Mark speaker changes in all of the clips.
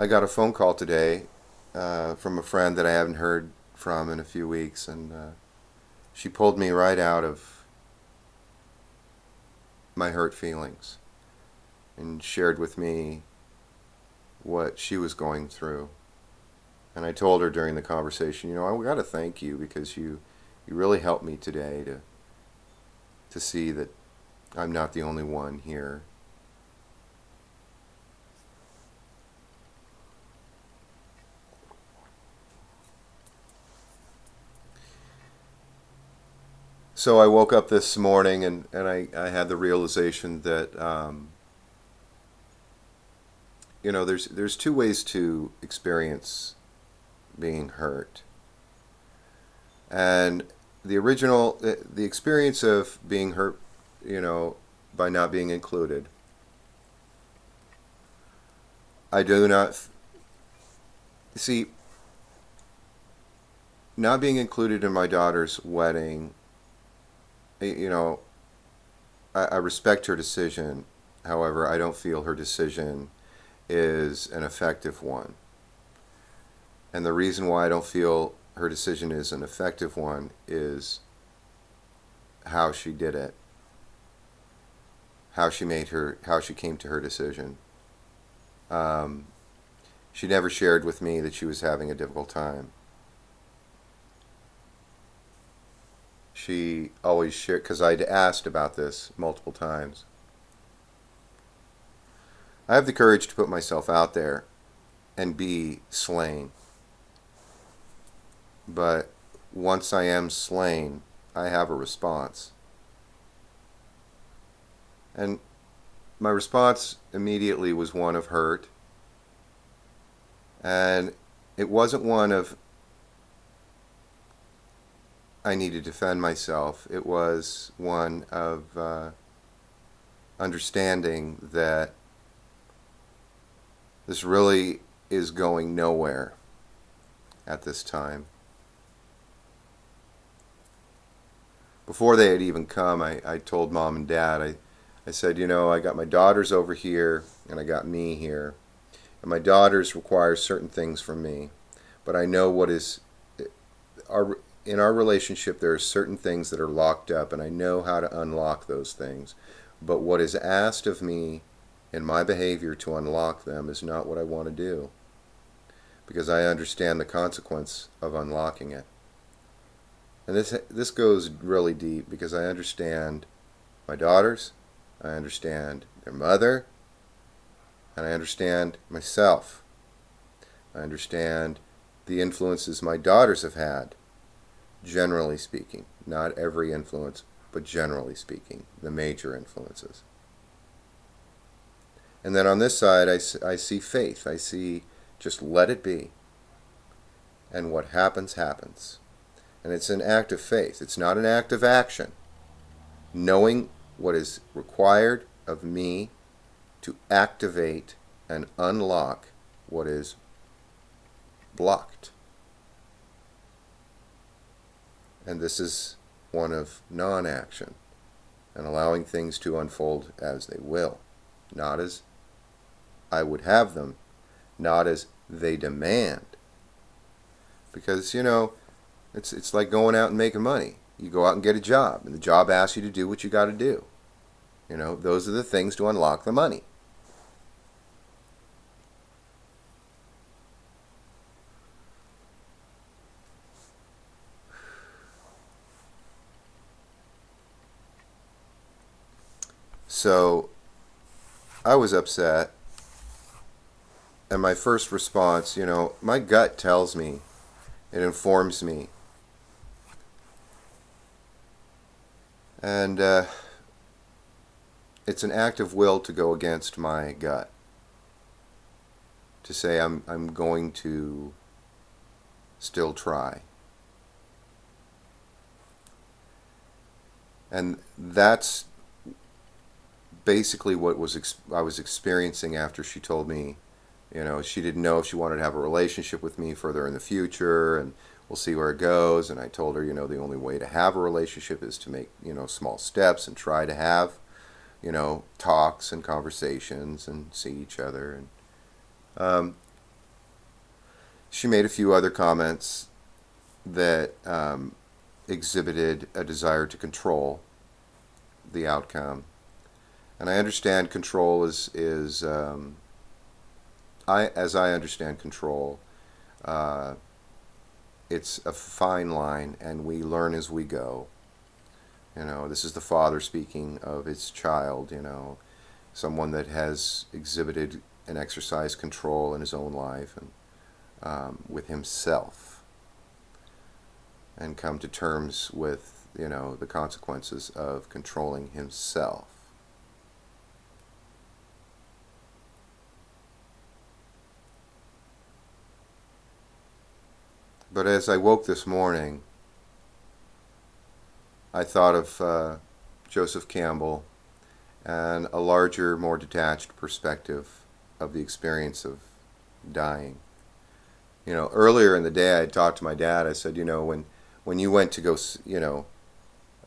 Speaker 1: I got a phone call today from a friend that I haven't heard from in a few weeks, and she pulled me right out of my hurt feelings and shared with me what she was going through. And I told her during the conversation, I got to thank you because you really helped me today to see that I'm not the only one here. So I woke up this morning and I had the realization that there's two ways to experience being hurt. And the experience of being hurt, by not being included. I do not see not being included in my daughter's wedding. You know, I respect her decision. However, I don't feel her decision is an effective one. And the reason why I don't feel her decision is an effective one is how she did it, how she came to her decision. She never shared with me that she was having a difficult time. She always shared, because I'd asked about this multiple times. I have the courage to put myself out there and be slain. But once I am slain, I have a response. And my response immediately was one of hurt. And it wasn't one of I need to defend myself. It was one of understanding that this really is going nowhere at this time. Before they had even come, I told mom and dad, I said, I got my daughters over here and I got me here. And my daughters require certain things from me. But I know what is in our relationship, there are certain things that are locked up, and I know how to unlock those things. But what is asked of me in my behavior to unlock them is not what I want to do, because I understand the consequence of unlocking it. And this goes really deep, because I understand my daughters, I understand their mother, and I understand myself. I understand the influences my daughters have had. Generally speaking, not every influence, but generally speaking, the major influences. And then on this side, I see faith. I see just let it be. And what happens, happens. And it's an act of faith. It's not an act of action. Knowing what is required of me to activate and unlock what is blocked. And this is one of non-action and allowing things to unfold as they will, not as I would have them, not as they demand. Because, it's like going out and making money. You go out and get a job, and the job asks you to do what you got to do. Those are the things to unlock the money. So I was upset, and my first response, my gut tells me, it informs me. And it's an act of will to go against my gut, to say I'm going to still try. And that's basically what I was experiencing after she told me, she didn't know if she wanted to have a relationship with me further in the future, and we'll see where it goes. And I told her, the only way to have a relationship is to make, small steps and try to have, talks and conversations and see each other. And She made a few other comments that exhibited a desire to control the outcome. And I understand control is as I understand control, uh, it's a fine line, and we learn as we go. This is the father speaking of his child. Someone that has exhibited and exercised control in his own life and with himself, and come to terms with the consequences of controlling himself. But as I woke this morning, I thought of Joseph Campbell and a larger, more detached perspective of the experience of dying. Earlier in the day, I had talked to my dad. I said, when you went to go,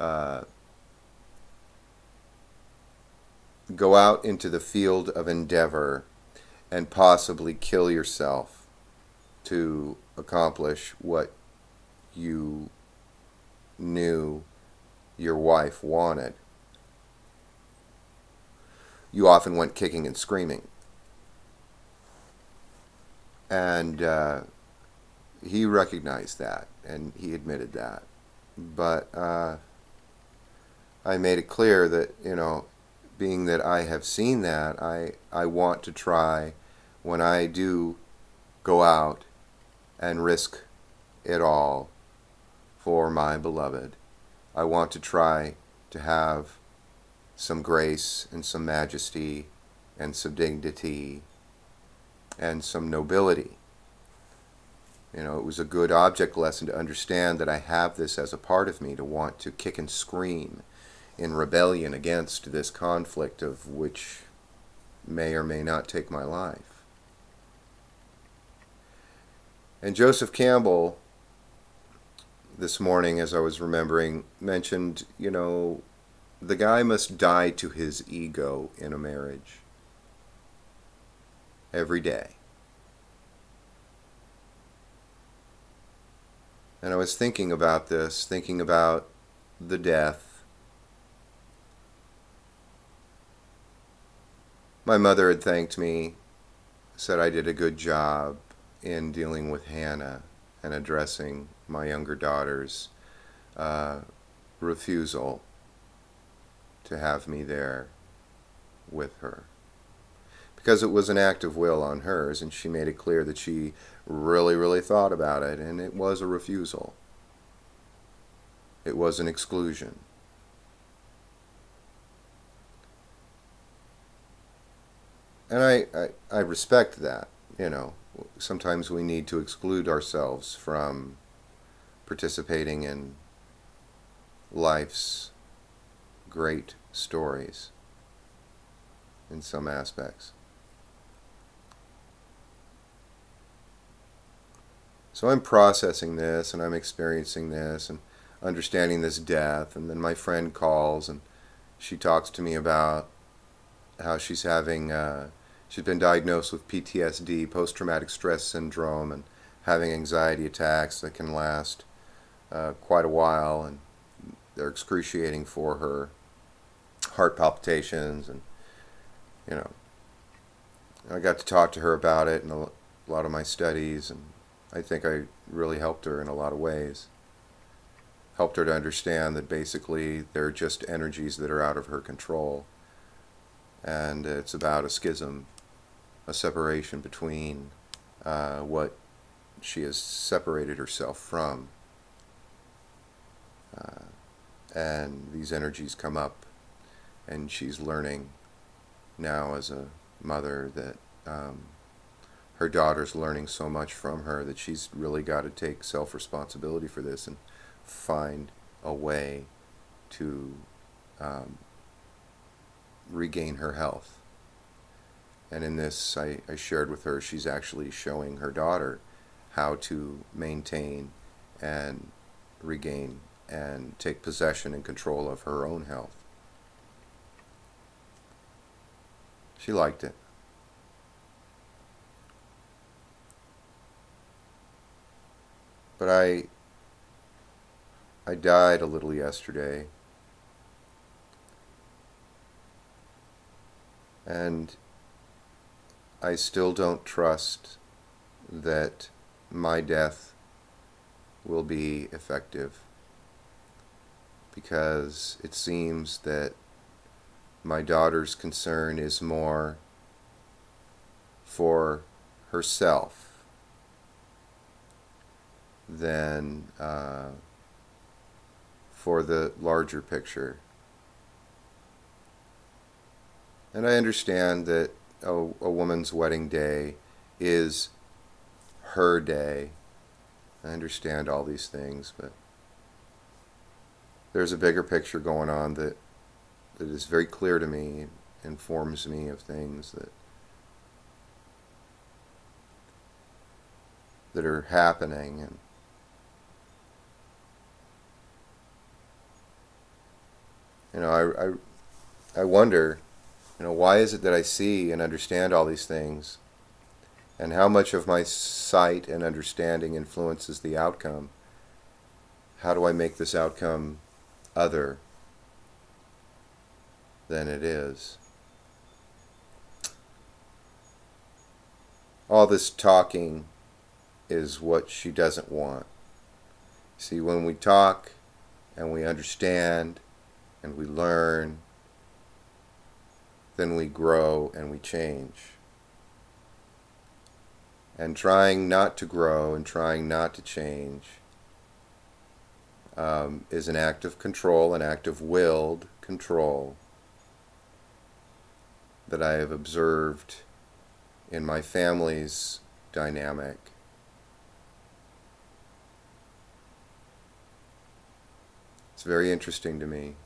Speaker 1: uh, go out into the field of endeavor and possibly kill yourself to accomplish what you knew your wife wanted, you often went kicking and screaming. And he recognized that, and he admitted that. But I made it clear that, being that I have seen that, I want to try, when I do go out and risk it all for my beloved, I want to try to have some grace and some majesty and some dignity and some nobility. It was a good object lesson to understand that I have this as a part of me, to want to kick and scream in rebellion against this conflict of which may or may not take my life. And Joseph Campbell, this morning, as I was remembering, mentioned, the guy must die to his ego in a marriage every day. And I was thinking about this, thinking about the death. My mother had thanked me, said I did a good job in dealing with Hannah and addressing my younger daughter's refusal to have me there with her. Because it was an act of will on hers, and she made it clear that she really, really thought about it, and it was a refusal. It was an exclusion. And I respect that. Sometimes we need to exclude ourselves from participating in life's great stories in some aspects. So I'm processing this, and I'm experiencing this, and understanding this death. And then my friend calls, and she talks to me about how she's been diagnosed with PTSD, post-traumatic stress syndrome, and having anxiety attacks that can last quite a while, and they're excruciating for her. Heart palpitations, and I got to talk to her about it in a lot of my studies, and I think I really helped her in a lot of ways. Helped her to understand that basically they're just energies that are out of her control, and it's about a schism, a separation between what she has separated herself from, and these energies come up, and she's learning now as a mother that her daughter's learning so much from her that she's really got to take self-responsibility for this and find a way to regain her health. And in this, I shared with her, she's actually showing her daughter how to maintain and regain and take possession and control of her own health. She liked it. But I died a little yesterday, and I still don't trust that my death will be effective, because it seems that my daughter's concern is more for herself than for the larger picture. And I understand that a woman's wedding day is her day. I understand all these things, but there's a bigger picture going on that is very clear to me, informs me of things that are happening. And I wonder, why is it that I see and understand all these things, and how much of my sight and understanding influences the outcome? How do I make this outcome other than it is? All this talking is what she doesn't want. See, when we talk and we understand and we learn, then we grow and we change. And trying not to grow and trying not to change is an act of control, an act of willed control that I have observed in my family's dynamic. It's very interesting to me.